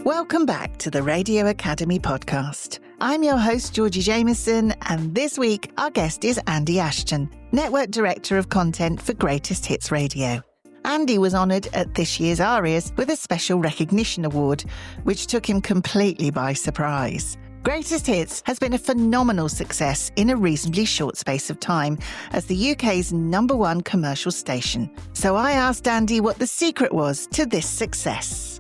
Welcome back to the Radio Academy podcast. I'm your host, Georgy Jameson, and this week our guest is Andy Ashton, Network Director of Content for Greatest Hits Radio. Andy was honoured at this year's Arias with a special recognition award, which took him completely by surprise. Greatest Hits has been a phenomenal success in a reasonably short space of time as the UK's #1 commercial station. So I asked Andy what the secret was to this success.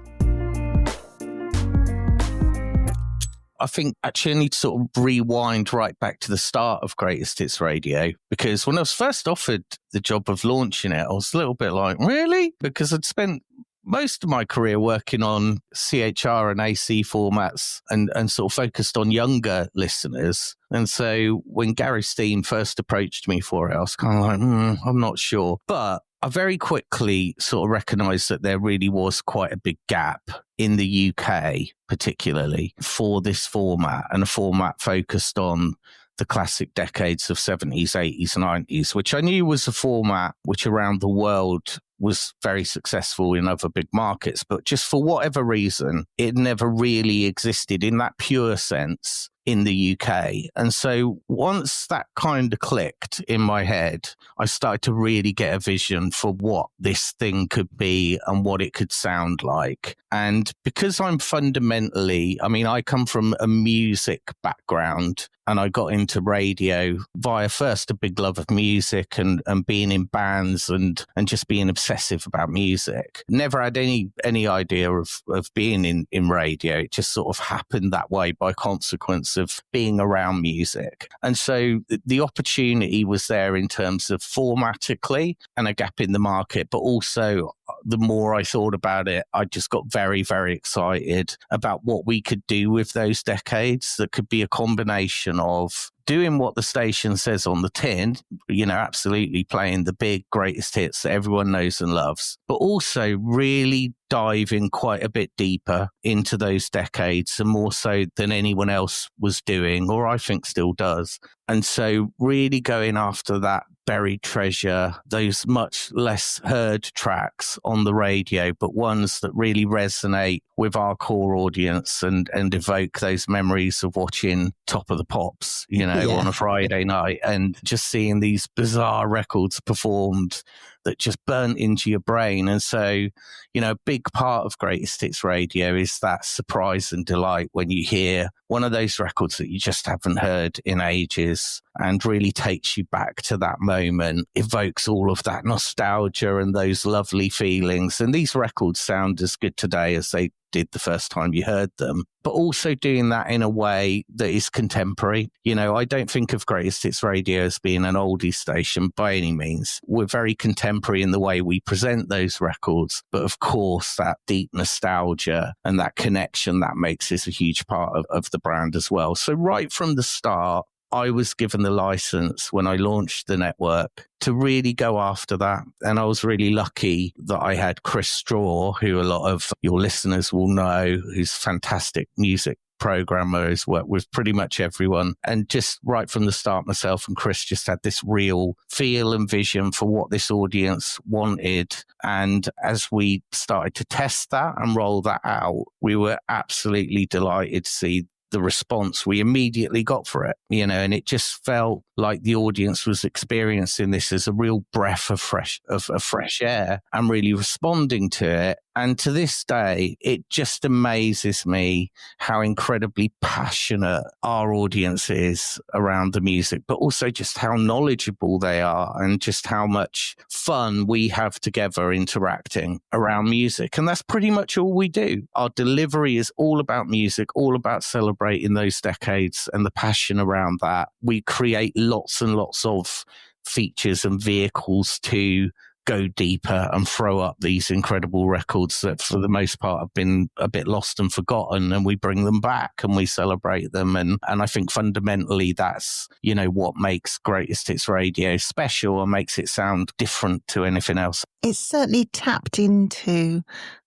I think actually I need to sort of rewind right back to the start of Greatest Hits Radio, because when I was first offered the job of launching it, I was a little bit like, really? Because I'd spent most of my career working on CHR and AC formats and sort of focused on younger listeners. And so when Gary Steen first approached me for it, I was kind of like, I'm not sure. But I very quickly sort of recognised that there really was quite a big gap in the UK, particularly for this format, and a format focused on the classic decades of 70s, 80s, 90s, which I knew was a format which around the world was very successful in other big markets. But just for whatever reason, it never really existed in that pure sense in the UK. And so once that kind of clicked in my head, I started to really get a vision for what this thing could be and what it could sound like. And because I'm fundamentally, I come from a music background, and I got into radio via first a big love of music and being in bands and just being obsessive about music. Never had any idea of being in radio. It just sort of happened that way by consequence of being around music. And so the opportunity was there in terms of formatically and a gap in the market, but also the more I thought about it, I just got very, very excited about what we could do with those decades that could be a combination of doing what the station says on the tin, absolutely playing the big greatest hits that everyone knows and loves, but also really diving quite a bit deeper into those decades, and more so than anyone else was doing, or I think still does. And so really going after that buried treasure, those much less heard tracks on the radio, but ones that really resonate with our core audience and evoke those memories of watching Top of the Pops, on a Friday night, and just seeing these bizarre records performed that just burnt into your brain. And so, a big part of Greatest Hits Radio is that surprise and delight when you hear one of those records that you just haven't heard in ages and really takes you back to that moment, evokes all of that nostalgia and those lovely feelings. And these records sound as good today as they did the first time you heard them, but also doing that in a way that is contemporary. I don't think of Greatest Hits Radio as being an oldie station by any means. We're very contemporary in the way we present those records, but of course that deep nostalgia and that connection that makes is a huge part of the brand as well. So right from the start, I was given the license when I launched the network to really go after that. And I was really lucky that I had Chris Straw, who a lot of your listeners will know, who's a fantastic music programmer, who's worked with pretty much everyone. And just right from the start, myself and Chris just had this real feel and vision for what this audience wanted. And as we started to test that and roll that out, we were absolutely delighted to see the response we immediately got for it, and it just felt like the audience was experiencing this as a real breath of fresh air and really responding to it. And to this day, it just amazes me how incredibly passionate our audience is around the music, but also just how knowledgeable they are and just how much fun we have together interacting around music. And that's pretty much all we do. Our delivery is all about music, all about celebrating those decades and the passion around that. We create lots and lots of features and vehicles to go deeper and throw up these incredible records that for the most part have been a bit lost and forgotten, and we bring them back and we celebrate them. And I think fundamentally that's, what makes Greatest Hits Radio special and makes it sound different to anything else. It's certainly tapped into,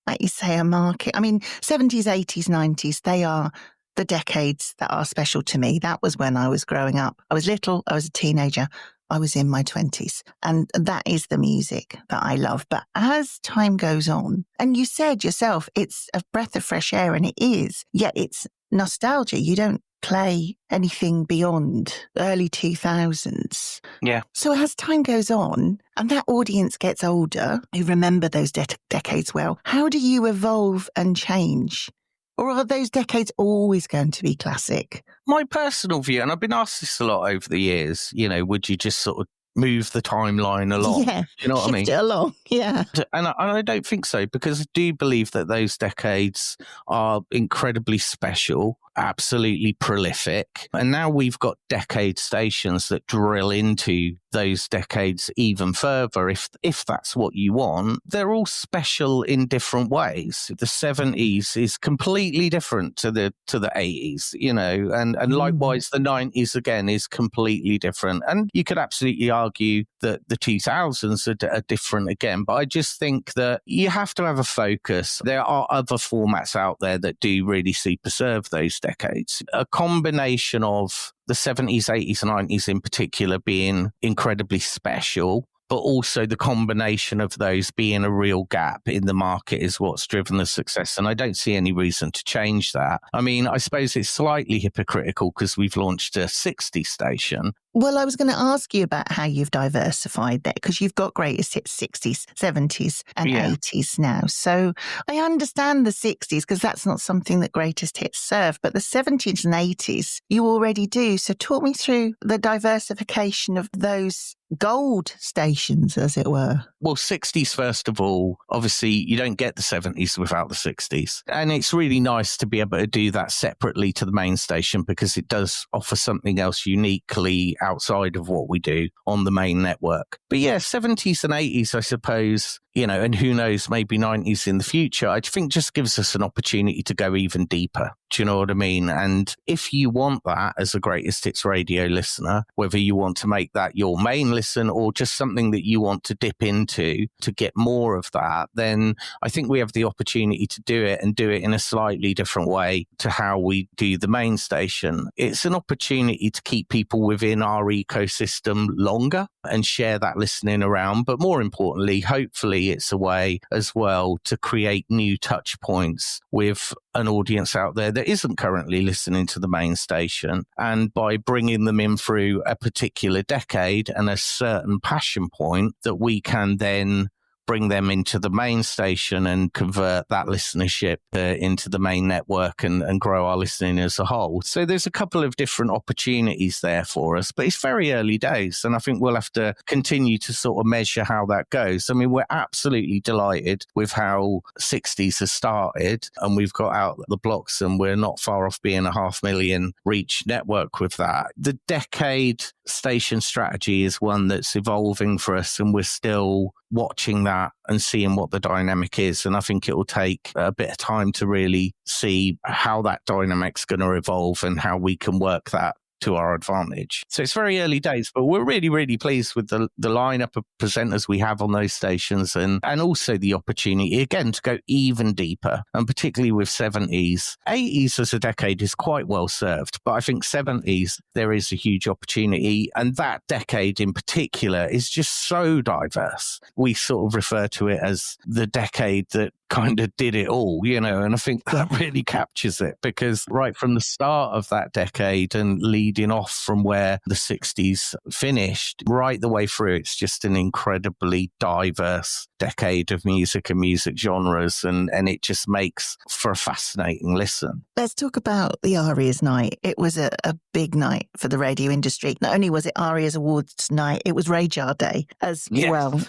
like you say, a market. 70s, 80s, 90s, they are the decades that are special to me. That was when I was growing up. I was little, I was a teenager. I was in my 20s. And that is the music that I love. But as time goes on, and you said yourself, it's a breath of fresh air, and it is, yet it's nostalgia. You don't play anything beyond early 2000s. Yeah. So as time goes on and that audience gets older, who remember those decades well, how do you evolve and change? Or are those decades always going to be classic? My personal view, and I've been asked this a lot over the years, would you just sort of move the timeline along? Yeah, Do you know what I mean? shift it along, yeah. And I don't think so, because I do believe that those decades are incredibly special, absolutely prolific. And now we've got decade stations that drill into those decades even further, if that's what you want. They're all special in different ways. The 70s is completely different to the 80s, and likewise the 90s again is completely different. And you could absolutely argue that the 2000s are different again, but I just think that you have to have a focus. There are other formats out there that do really preserve those decades. A combination of the 70s, 80s, and 90s in particular being incredibly special, but also the combination of those being a real gap in the market is what's driven the success. And I don't see any reason to change that. I mean, I suppose it's slightly hypocritical because we've launched a 60 station. Well, I was going to ask you about how you've diversified that, because you've got greatest hits 60s, 70s and 80s now. So I understand the 60s because that's not something that greatest hits serve, but the 70s and 80s you already do. So talk me through the diversification of those gold stations, as it were. Well, 60s, first of all, obviously you don't get the 70s without the 60s. And it's really nice to be able to do that separately to the main station, because it does offer something else uniquely outside of what we do on the main network. But yeah, 70s and 80s, I suppose, and who knows, maybe 90s in the future, I think just gives us an opportunity to go even deeper. Do you know what I mean? And if you want that as a Greatest Hits radio listener, whether you want to make that your main listen or just something that you want to dip into to get more of that, then I think we have the opportunity to do it, and do it in a slightly different way to how we do the main station. It's an opportunity to keep people within our ecosystem longer and share that listening around. But more importantly, hopefully it's a way as well to create new touch points with an audience out there that isn't currently listening to the main station. And by bringing them in through a particular decade and a certain passion point, that we can then bring them into the main station and convert that listenership into the main network and grow our listening as a whole. So there's a couple of different opportunities there for us, but it's very early days. And I think we'll have to continue to sort of measure how that goes. I mean, we're absolutely delighted with how 60s has started, and we've got out the blocks, and we're not far off being a 500,000 reach network with that. The decade station strategy is one that's evolving for us, and we're still watching that and seeing what the dynamic is. And I think it will take a bit of time to really see how that dynamic's going to evolve and how we can work that to our advantage. So it's very early days, but we're really, really pleased with the lineup of presenters we have on those stations, and also the opportunity, again, to go even deeper, and particularly with 70s. 80s as a decade is quite well served, but I think 70s, there is a huge opportunity, and that decade in particular is just so diverse. We sort of refer to it as the decade that kind of did it all, and I think that really captures it, because right from the start of that decade and leading off from where the 60s finished, right the way through, it's just an incredibly diverse decade of music and music genres, and it just makes for a fascinating listen. Let's talk about the Arias night. It was a big night for the radio industry. Not only was it Arias Awards night, it was Radar Day as well.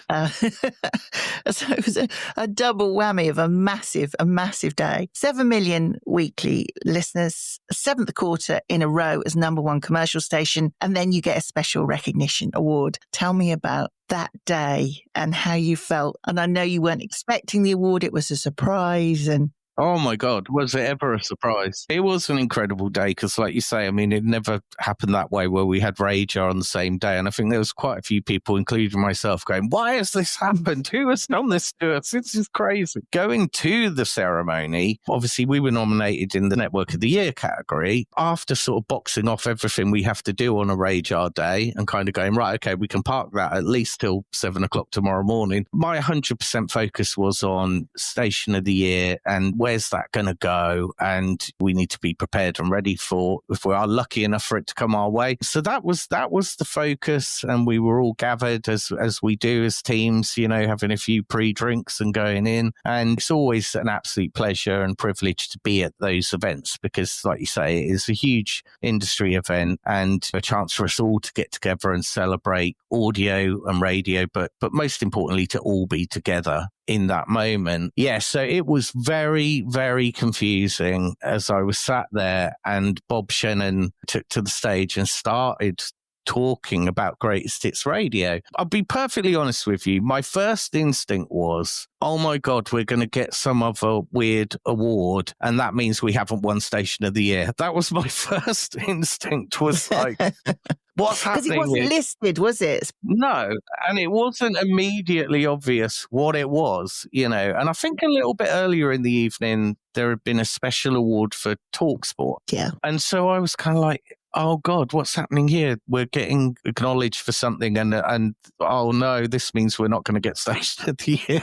So it was a double whammy of a massive day. 7 million weekly listeners, 7th quarter in a row as number one commercial station, and then you get a special recognition award. Tell me about that day and how you felt. And I know you weren't expecting the award. It was a surprise. And Oh my God, was it ever a surprise? It was an incredible day because, like you say, I mean, it never happened that way where we had Rage on the same day. And I think there was quite a few people, including myself, going, why has this happened? Who has done this to us? This is crazy. Going to the ceremony, obviously we were nominated in the Network of the Year category. After sort of boxing off everything we have to do on a Rage Hour day and kind of going, right, okay, we can park that at least till 7 o'clock tomorrow morning. My 100% focus was on Station of the Year and where's that going to go? And we need to be prepared and ready for if we are lucky enough for it to come our way. So that was the focus, and we were all gathered as we do as teams, you know, having a few pre-drinks and going in. And it's always an absolute pleasure and privilege to be at those events because, like you say, it is a huge industry event and a chance for us all to get together and celebrate audio and radio, but most importantly to all be together in that moment. Yeah, so it was very, very confusing as I was sat there and Bob Shannon took to the stage and started talking about Greatest Hits Radio. I'll be perfectly honest with you. My first instinct was, oh my God, we're going to get some other weird award. And that means we haven't won Station of the Year. That was my first instinct, was like, what's happening? Because it wasn't listed, was it? No, and it wasn't immediately obvious what it was, you know. And I think a little bit earlier in the evening, there had been a special award for TalkSport. Yeah. And so I was kind of like, oh God, what's happening here? We're getting acknowledged for something and oh no, this means we're not going to get Station of the Year.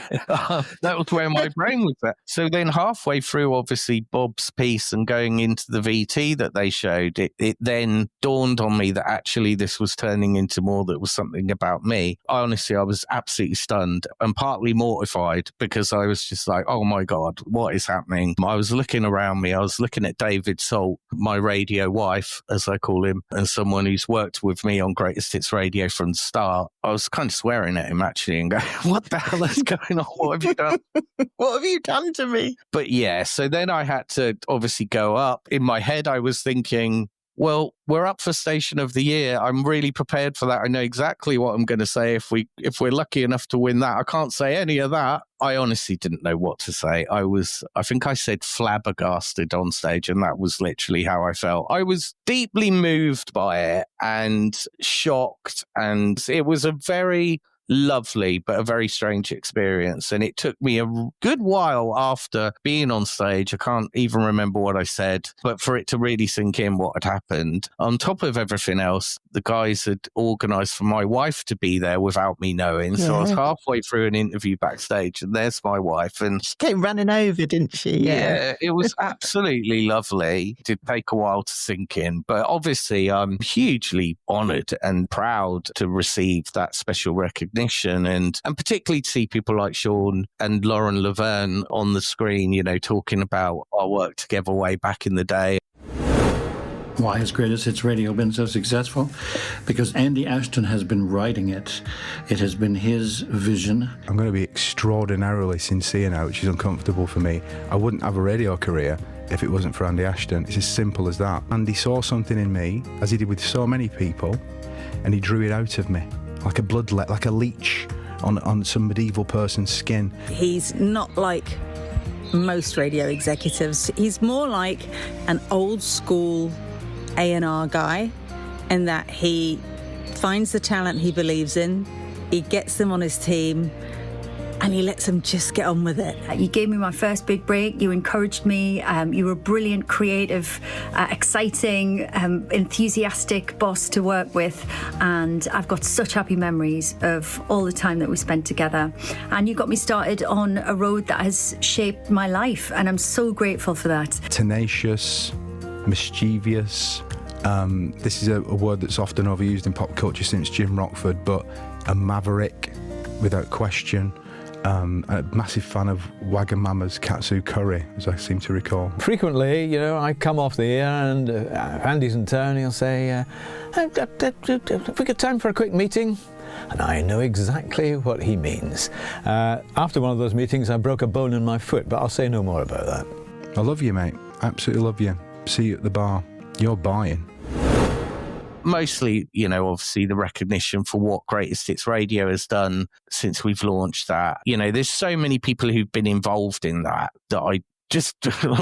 That was where my brain was at. So then halfway through, obviously, Bob's piece and going into the VT that they showed, it then dawned on me that actually this was turning into more that was something about me. I was absolutely stunned and partly mortified because I was just like, oh my God, what is happening? I was looking around me. I was looking at David Salt, my radio wife, as I call him, and someone who's worked with me on Greatest Hits Radio from the start. I was kind of swearing at him actually and going, what the hell is going on? What have you done? What have you done to me? But yeah, so then I had to obviously go up. In my head, I was thinking, well, we're up for Station of the Year. I'm really prepared for that. I know exactly what I'm going to say if we're lucky enough to win that. I can't say any of that. I honestly didn't know what to say. I think I said flabbergasted on stage, and that was literally how I felt. I was deeply moved by it and shocked, and it was a very lovely but a very strange experience, and it took me a good while after being on stage, I can't even remember what I said, but for it to really sink in what had happened. On top of everything else, the guys had organised for my wife to be there without me knowing. So I was halfway through an interview backstage and there's my wife, and she came running over, didn't she? Yeah, it was absolutely lovely. It did take a while to sink in, but obviously I'm hugely honoured and proud to receive that special recognition, and particularly to see people like Sean and Lauren Laverne on the screen, you know, talking about our work together way back in the day. Why has Greatest Hits Radio been so successful? Because Andy Ashton has been writing it. It has been his vision. I'm going to be extraordinarily sincere now, which is uncomfortable for me. I wouldn't have a radio career if it wasn't for Andy Ashton. It's as simple as that. Andy saw something in me, as he did with so many people, and he drew it out of me, like a bloodlet, like a leech on some medieval person's skin. He's not like most radio executives. He's more like an old school A&R guy, in that he finds the talent he believes in, he gets them on his team, and he lets them just get on with it. You gave me my first big break. You encouraged me. You were a brilliant, creative, exciting, enthusiastic boss to work with. And I've got such happy memories of all the time that we spent together. And you got me started on a road that has shaped my life. And I'm so grateful for that. Tenacious, mischievous. This is a word that's often overused in pop culture since Jim Rockford, but a maverick without question. A massive fan of Wagamama's katsu curry, as I seem to recall. Frequently, you know, I come off the air and Andy's in town, he'll say, have we got time for a quick meeting? And I know exactly what he means. After one of those meetings, I broke a bone in my foot, but I'll say no more about that. I love you, mate. Absolutely love you. See you at the bar. You're buying. Mostly, you know, obviously the recognition for what Greatest Hits Radio has done since we've launched that. You know, there's so many people who've been involved in that I just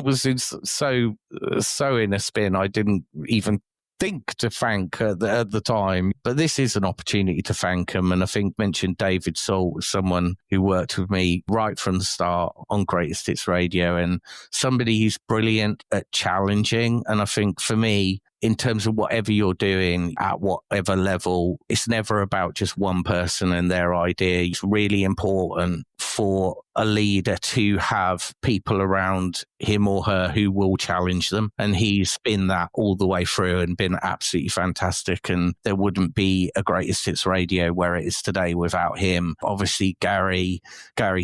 was so in a spin. I didn't even think to thank at the time, but this is an opportunity to thank him. And I think mentioned David Salt was someone who worked with me right from the start on Greatest Hits Radio, and somebody who's brilliant at challenging. And I think for me, in terms of whatever you're doing at whatever level, it's never about just one person and their idea. It's really important for a leader to have people around him or her who will challenge them. And he's been that all the way through and been absolutely fantastic. And there wouldn't be a Greatest Hits Radio where it is today without him. Obviously, Gary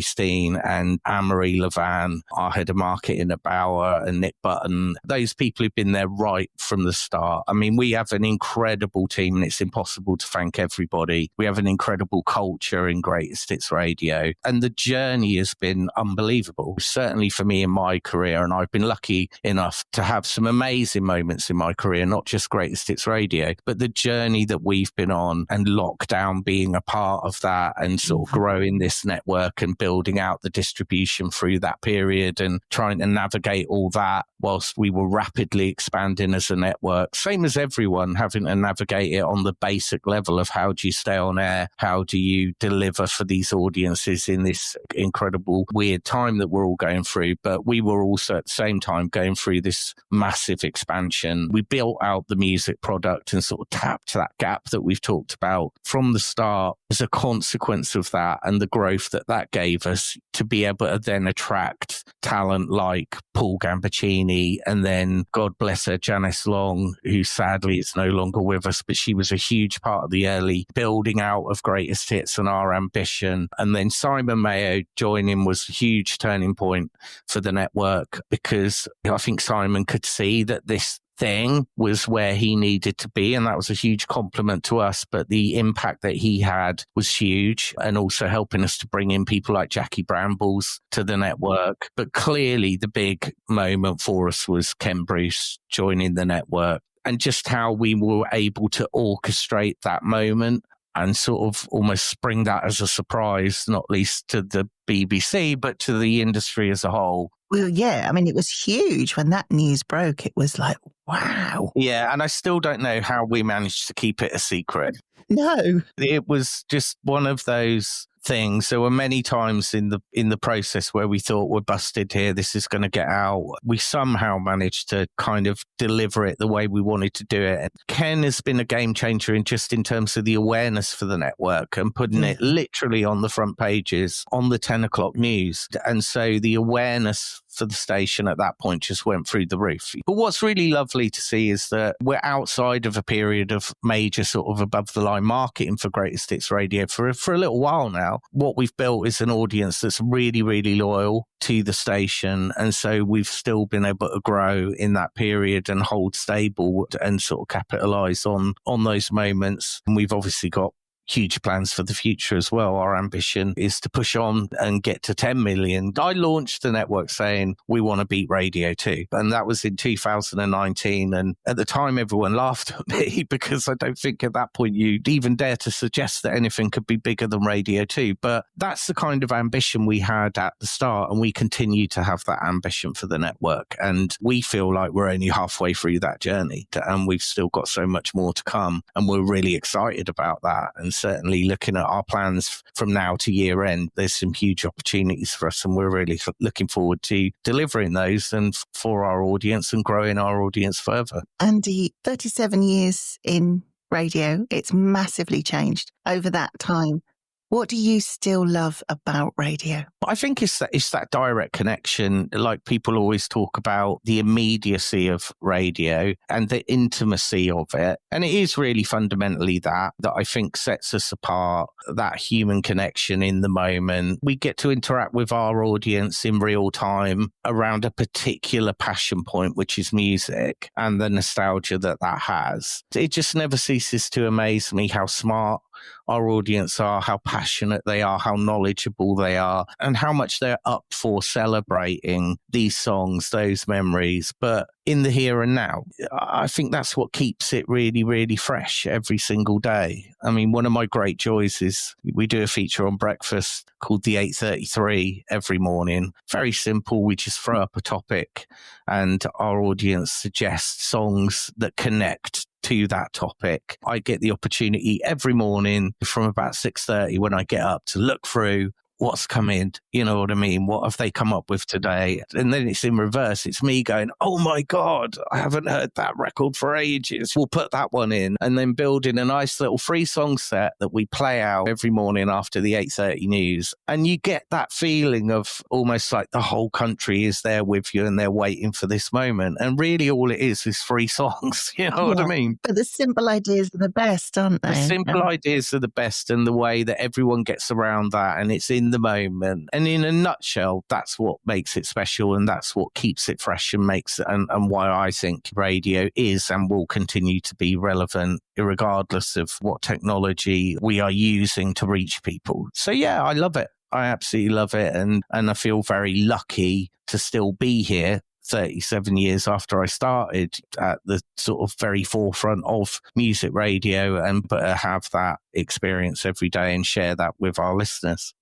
Steen and Anne-Marie Levan, our head of marketing at Bauer, and Nick Button, those people who've been there right from the start. I mean, we have an incredible team, and it's impossible to thank everybody. We have an incredible culture in Greatest Hits Radio, and the journey has been unbelievable, certainly for me in my career. And I've been lucky enough to have some amazing moments in my career, not just Greatest Hits Radio, but the journey that we've been on, and lockdown being a part of that, and sort of growing this network and building out the distribution through that period, and trying to navigate all that whilst we were rapidly expanding as a network. Same as everyone, having to navigate it on the basic level of how do you stay on air? How do you deliver for these audiences in this incredible, weird time that we're all going through? But we were also at the same time going through this massive expansion. We built out the music product and sort of tapped that gap that we've talked about from the start as a consequence of that, and the growth that gave us to be able to then attract talent like Paul Gambaccini, and then, God bless her, Janice Long, who sadly is no longer with us, but she was a huge part of the early building out of Greatest Hits and our ambition. And then Simon Mayo joining was a huge turning point for the network, because I think Simon could see that this thing was where he needed to be, and that was a huge compliment to us. But the impact that he had was huge, and also helping us to bring in people like Jackie Brambles to the network. But clearly the big moment for us was Ken Bruce joining the network, and just how we were able to orchestrate that moment and sort of almost spring that as a surprise, not least to the BBC, but to the industry as a whole. Well, yeah, I mean, it was huge when that news broke. It was like, wow. Yeah, and I still don't know how we managed to keep it a secret. No. It was just one of those things. There were many times in the process where we thought, we're busted here, this is going to get out. We somehow managed to kind of deliver it the way we wanted to do it. And Ken has been a game changer in terms of the awareness for the network, and putting it literally on the front pages on the 10 o'clock news. And so the awareness for the station at that point just went through the roof. But what's really lovely to see is that we're outside of a period of major sort of above the line marketing for Greatest Hits Radio for a little while now. What we've built is an audience that's really, really loyal to the station. And so we've still been able to grow in that period and hold stable and sort of capitalize on those moments. And we've obviously got huge plans for the future as well. Our ambition is to push on and get to 10 million. I launched the network saying we want to beat Radio 2. And that was in 2019. And at the time, everyone laughed at me because I don't think at that point you'd even dare to suggest that anything could be bigger than Radio 2. But that's the kind of ambition we had at the start. And we continue to have that ambition for the network. And we feel like we're only halfway through that journey. And we've still got so much more to come. And we're really excited about that. And certainly looking at our plans from now to year end, there's some huge opportunities for us, and we're really looking forward to delivering those and for our audience and growing our audience further. Andy, 37 years in radio, it's massively changed over that time. What do you still love about radio? I think it's that direct connection. Like people always talk about the immediacy of radio and the intimacy of it. And it is really fundamentally that I think sets us apart, that human connection in the moment. We get to interact with our audience in real time around a particular passion point, which is music, and the nostalgia that has. It just never ceases to amaze me how smart our audience are, how passionate they are, how knowledgeable they are, and how much they're up for celebrating these songs, those memories, but in the here and now. I think that's what keeps it really, really fresh every single day. I mean, one of my great joys is we do a feature on breakfast called the 8:33 every morning. Very simple. We just throw up a topic and our audience suggests songs that connect to that topic. I get the opportunity every morning from about 6:30 when I get up to look through what's come in, you know what I mean? What have they come up with today? And then it's in reverse. It's me going, oh my God, I haven't heard that record for ages. We'll put that one in, and then building a nice little 3-song set that we play out every morning after the 8:30 news. And you get that feeling of almost like the whole country is there with you and they're waiting for this moment. And really all it is 3 songs. You know what I mean? But the simple ideas are the best, aren't they? The simple ideas are the best, and the way that everyone gets around that, and it's in the moment. And in a nutshell, that's what makes it special, and that's what keeps it fresh and makes it, and why I think radio is and will continue to be relevant regardless of what technology we are using to reach people. So yeah, I love it. I absolutely love it. And I feel very lucky to still be here 37 years after I started at the sort of very forefront of music radio, and but have that experience every day and share that with our listeners.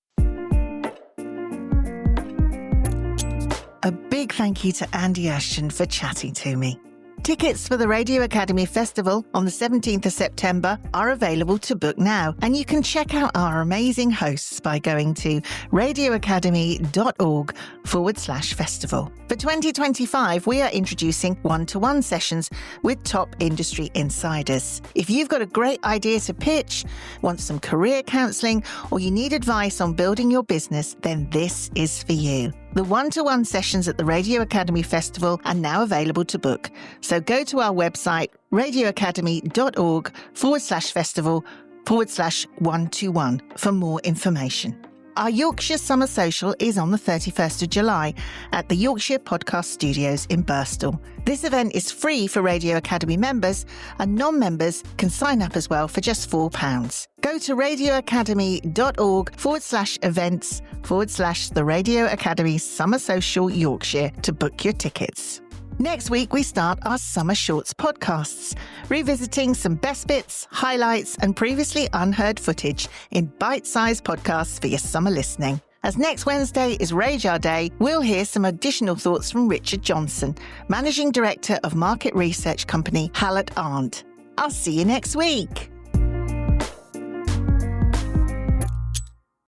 A big thank you to Andy Ashton for chatting to me. Tickets for the Radio Academy Festival on the 17th of September are available to book now, and you can check out our amazing hosts by going to radioacademy.org/festival. For 2025, we are introducing one-to-one sessions with top industry insiders. If you've got a great idea to pitch, want some career counselling, or you need advice on building your business, then this is for you. The one-to-one sessions at the Radio Academy Festival are now available to book. So go to our website, radioacademy.org/festival/121 for more information. Our Yorkshire Summer Social is on the 31st of July at the Yorkshire Podcast Studios in Birstall. This event is free for Radio Academy members, and non-members can sign up as well for just £4. Go to radioacademy.org/events/the Radio Academy Summer Social Yorkshire to book your tickets. Next week, we start our Summer Shorts podcasts, revisiting some best bits, highlights, and previously unheard footage in bite-sized podcasts for your summer listening. As next Wednesday is Radar Day, we'll hear some additional thoughts from Richard Johnson, Managing Director of market research company Hallett Arndt. I'll see you next week.